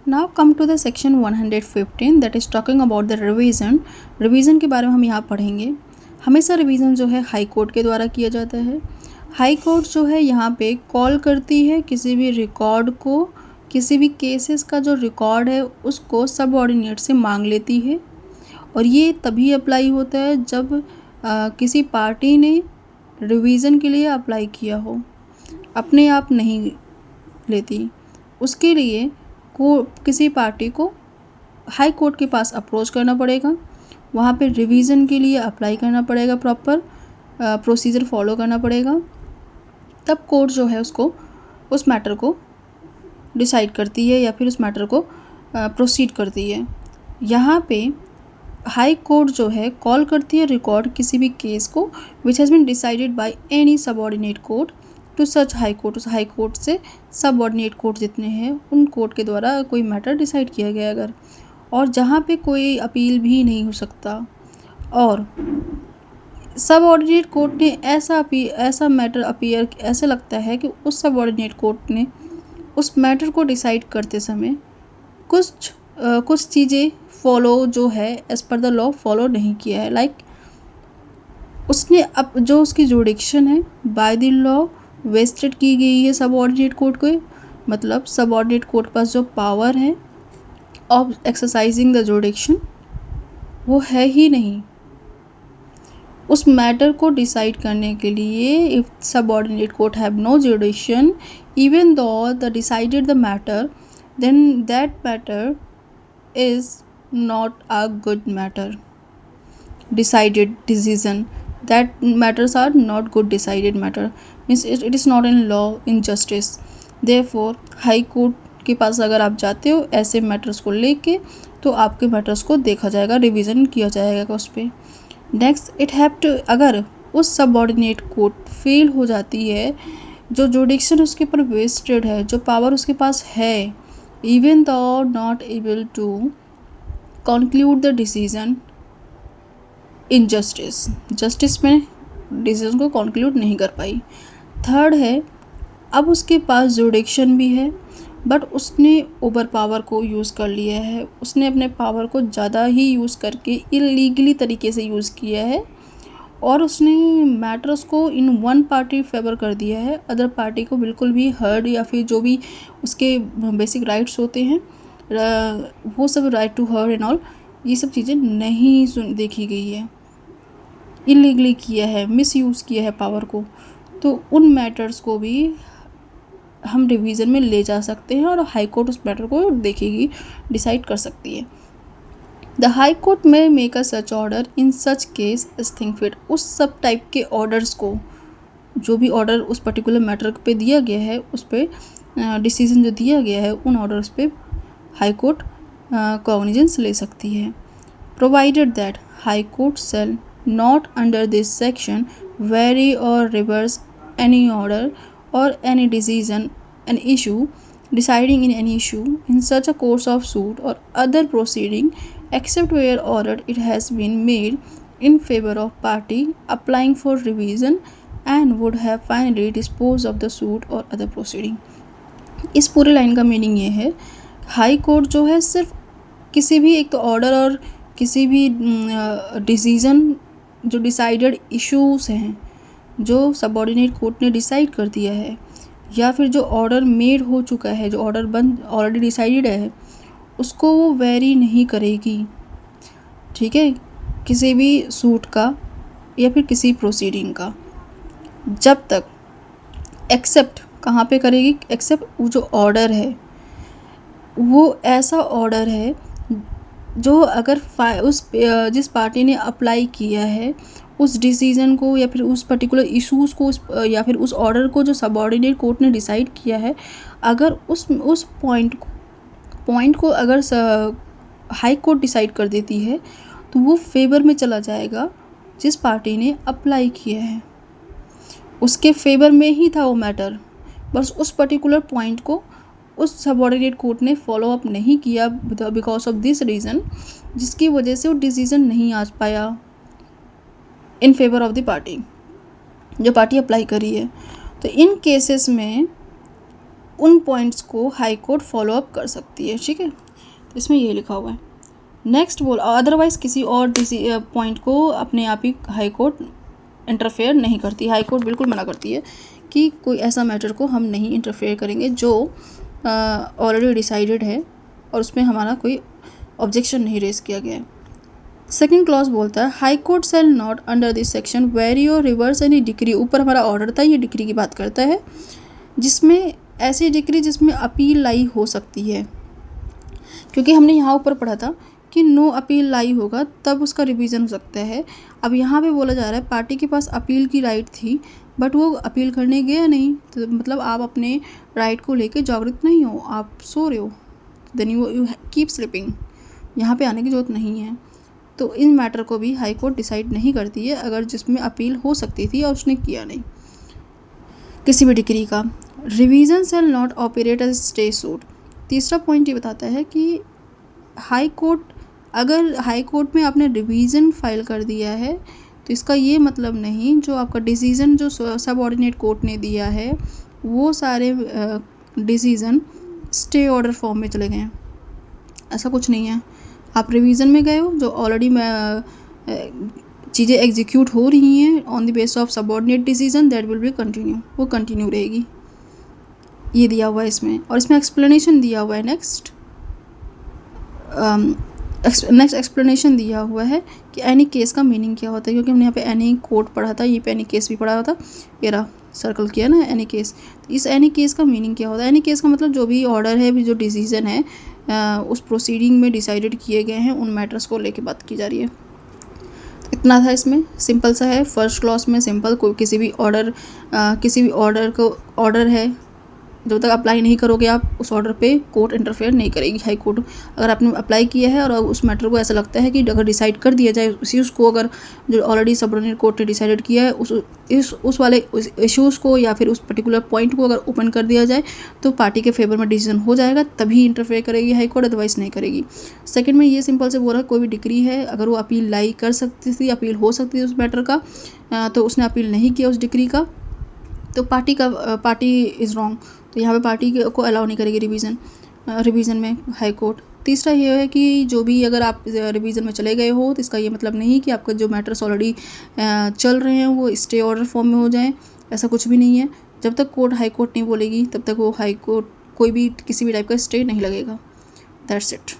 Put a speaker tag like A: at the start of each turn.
A: Now come to the section 115 that is talking about the revision. Revision के बारे में हम यहाँ पढ़ेंगे। हमेशा रिवीजन जो है हाई कोर्ट के द्वारा किया जाता है। हाई कोर्ट जो है यहाँ पे कॉल करती है किसी भी रिकॉर्ड को, किसी भी केसेस का जो रिकॉर्ड है उसको सबऑर्डिनेट से मांग लेती है। और ये तभी अप्लाई होता है जब किसी पार्टी ने रिवीजन के लिए अप्लाई किया हो, अपने आप नहीं लेती। उसके लिए किसी पार्टी को हाई कोर्ट के पास अप्रोच करना पड़ेगा, वहाँ पे रिवीजन के लिए अप्लाई करना पड़ेगा, प्रॉपर प्रोसीजर फॉलो करना पड़ेगा, तब कोर्ट जो है उसको उस मैटर को डिसाइड करती है या फिर उस मैटर को प्रोसीड करती है। यहाँ पे हाई कोर्ट जो है कॉल करती है रिकॉर्ड किसी भी केस को which has been decided by any subordinate court to such high court. उस हाई कोर्ट से सबऑर्डिनेट कोर्ट जितने हैं उन कोर्ट के द्वारा कोई मैटर डिसाइड किया गया अगर, और जहाँ पे कोई अपील भी नहीं हो सकता, और सबऑर्डिनेट कोर्ट ने ऐसा मैटर अपीयर ऐसा लगता है कि उस सबऑर्डिनेट कोर्ट ने उस मैटर को डिसाइड करते समय कुछ चीज़ें फॉलो जो है as per the law follow नहीं किया है। लाइक उसने अब जो उसकी जुडिक्शन है बाय द लॉ वेस्टेड की गई है सबऑर्डिनेट कोर्ट को। मतलब सबऑर्डिनेट कोर्ट के पास जो पावर है ऑफ एक्सरसाइजिंग द जुडिक्शन वो है ही नहीं उस मैटर को डिसाइड करने के लिए। If subordinate court have no jurisdiction even though the decided the matter, then that matter is not a good matter. Decided decision, that matters are not good decided matter, means it is not in law, in justice. Therefore high court के पास अगर आप जाते हो ऐसे matters को लेके तो आपके मैटर्स को देखा जाएगा, रिवीजन किया जाएगा उस पर। नेक्स्ट इट हैव टू, अगर उस सबऑर्डिनेट कोर्ट फेल हो जाती है, जो जुडिक्शन उसके ऊपर वेस्टेड है, जो पावर उसके पास है, even though not able to conclude the decision in justice, justice में डिसीजन को conclude नहीं कर पाई। थर्ड है, अब उसके पास जुडिक्शन भी है बट उसने ओवर पावर को यूज़ कर लिया है, उसने अपने पावर को ज़्यादा ही यूज़ करके इलीगली तरीके से यूज़ किया है और उसने मैटर्स को इन वन पार्टी फेवर कर दिया है, अदर पार्टी को बिल्कुल भी हर्ड या फिर जो भी उसके बेसिक राइट्स होते हैं वो सब right to heard and all, ये सब चीज़ें नहीं देखी गई है, इलीगली किया है, मिसयूज़ किया है पावर को। तो उन मैटर्स को भी हम रिवीजन में ले जा सकते हैं और हाई कोर्ट उस मैटर को देखेगी, डिसाइड कर सकती है। The high court may make a such order in such case as think fit. उस सब टाइप के ऑर्डर्स को, जो भी ऑर्डर उस पर्टिकुलर मैटर पे दिया गया है, उस पर डिसीजन जो दिया गया है, उन ऑर्डर्स पे हाई कोर्ट कॉग्निजेंस ले सकती है। Provided that high court shall not under this section vary और reverse any order or any decision, an issue, deciding in any issue in such a course of suit or other proceeding except where ordered it has been made in favor of party applying for revision and would have finally disposed of the suit or other proceeding। इस पूरे line का meaning ये है, high court जो है सिर्फ किसी भी एक तो ऑर्डर और किसी भी डिसीजन जो डिसाइडेड इश्यूज़ हैं जो सबऑर्डिनेट कोर्ट ने डिसाइड कर दिया है या फिर जो ऑर्डर मेड हो चुका है, जो ऑर्डर ऑलरेडी डिसाइडेड है, उसको वो वेरी नहीं करेगी। ठीक है, किसी भी सूट का या फिर किसी प्रोसीडिंग का, जब तक एक्सेप्ट कहाँ पे करेगी, एक्सेप्ट वो जो ऑर्डर है वो ऐसा ऑर्डर है जो अगर जिस पार्टी ने अप्लाई किया है उस डिसीज़न को या फिर उस पर्टिकुलर इश्यूज़ को या फिर उस ऑर्डर को जो सबऑर्डिनेट कोर्ट ने डिसाइड किया है, अगर उस पॉइंट को अगर हाई कोर्ट डिसाइड कर देती है तो वो फेवर में चला जाएगा जिस पार्टी ने अप्लाई किया है, उसके फेवर में ही था वो मैटर, बस उस पर्टिकुलर पॉइंट को उस सबऑर्डिनेट कोर्ट ने फॉलो अप नहीं किया बिकॉज ऑफ दिस रीज़न, जिसकी वजह से वो डिसीज़न नहीं आ पाया in favour of the party, जो पार्टी अप्लाई करी है। तो इन केसेस में उन पॉइंट्स को हाई कोर्ट फॉलो अप कर सकती है, ठीक है। तो इसमें ये लिखा हुआ है। नेक्स्ट बोल अदरवाइज़ किसी और पॉइंट को अपने आप ही हाई कोर्ट इंटरफेयर नहीं करती। हाई कोर्ट बिल्कुल मना करती है कि कोई ऐसा मैटर को हम नहीं इंटरफेयर करेंगे जो ऑलरेडी डिसाइडेड है और उसमें हमारा कोई ऑब्जेक्शन नहीं रेज किया गया है। सेकेंड क्लॉज बोलता है high court shall not under this section vary और रिवर्स एनी डिक्री। ऊपर हमारा ऑर्डर था, ये डिक्री की बात करता है, जिसमें ऐसी डिक्री जिसमें अपील लाई हो सकती है, क्योंकि हमने यहाँ ऊपर पढ़ा था कि नो अपील लाई होगा तब उसका रिवीजन हो सकता है। अब यहाँ पे बोला जा रहा है पार्टी के पास अपील की राइट थी बट वो अपील करने गया नहीं, तो मतलब आप अपने राइट को लेके जागरूक नहीं हो, आप सो रहे हो, देन यू कीप स्लीपिंग, यहाँ पे आने की ज़रूरत नहीं है। तो इन मैटर को भी हाई कोर्ट डिसाइड नहीं करती है अगर जिसमें अपील हो सकती थी और उसने किया नहीं किसी भी डिक्री का। Revision shall not operate as stay suit. तीसरा पॉइंट ये बताता है कि हाई कोर्ट, अगर हाई कोर्ट में आपने रिवीजन फाइल कर दिया है तो इसका ये मतलब नहीं जो आपका डिसीज़न जो सबऑर्डिनेट कोर्ट ने दिया है वो सारे डिसीज़न स्टे ऑर्डर फॉर्म में चले गए हैं, ऐसा कुछ नहीं है। आप रिवीजन में गए हो, जो ऑलरेडी चीज़ें एग्जीक्यूट हो रही हैं on the base of subordinate decision, that will be continue, वो कंटिन्यू रहेगी। ये दिया हुआ है इसमें, और इसमें एक्सप्लेनेशन दिया हुआ है। नेक्स्ट एक्सप्लेनेशन दिया हुआ है कि एनी केस का मीनिंग क्या होता है, क्योंकि हमने यहाँ पे एनी कोर्ट पढ़ा था, ये पे एनी केस भी पढ़ा हुआ था, ये रहा सर्कल किया ना एनी केस। तो इस एनी केस का मीनिंग क्या होता है? एनी केस का मतलब जो भी ऑर्डर है, भी जो डिसीजन है उस प्रोसीडिंग में डिसाइडेड किए गए हैं, उन मैटर्स को लेके बात की जा रही है। तो इतना था इसमें, सिंपल सा है। फर्स्ट क्लॉज में सिंपल, कोई किसी भी ऑर्डर है, जब तक अप्लाई नहीं करोगे आप उस ऑर्डर पे, कोर्ट इंटरफेयर नहीं करेगी हाई कोर्ट। अगर आपने अप्लाई किया है और उस मैटर को ऐसा लगता है कि अगर डिसाइड कर दिया जाए उसी उसको, अगर जो ऑलरेडी सबऑर्डिनेट कोर्ट ने डिसाइडेड किया है उस वाले इश्यूज़ को या फिर उस पर्टिकुलर पॉइंट को अगर ओपन कर दिया जाए तो पार्टी के फेवर में डिसीजन हो जाएगा, तभी इंटरफेयर करेगी हाई कोर्ट, अदरवाइज नहीं करेगी। सेकंड में ये सिंपल से बोल रहा है कोई भी डिक्री है, अगर वो अपील लाई कर सकती थी, अपील हो सकती थी उस मैटर का, तो उसने अपील नहीं किया उस डिक्री का, तो पार्टी इज़ रॉन्ग, तो यहाँ पे पार्टी को अलाउ नहीं करेगी रिवीजन में हाई कोर्ट। तीसरा ये है कि जो भी अगर आप रिवीजन में चले गए हो तो इसका ये मतलब नहीं कि आपका जो मैटर्स ऑलरेडी चल रहे हैं वो स्टे ऑर्डर फॉर्म में हो जाएं, ऐसा कुछ भी नहीं है। जब तक हाई कोर्ट नहीं बोलेगी तब तक वो हाई कोर्ट कोई भी किसी भी टाइप का स्टे नहीं लगेगा। That's it.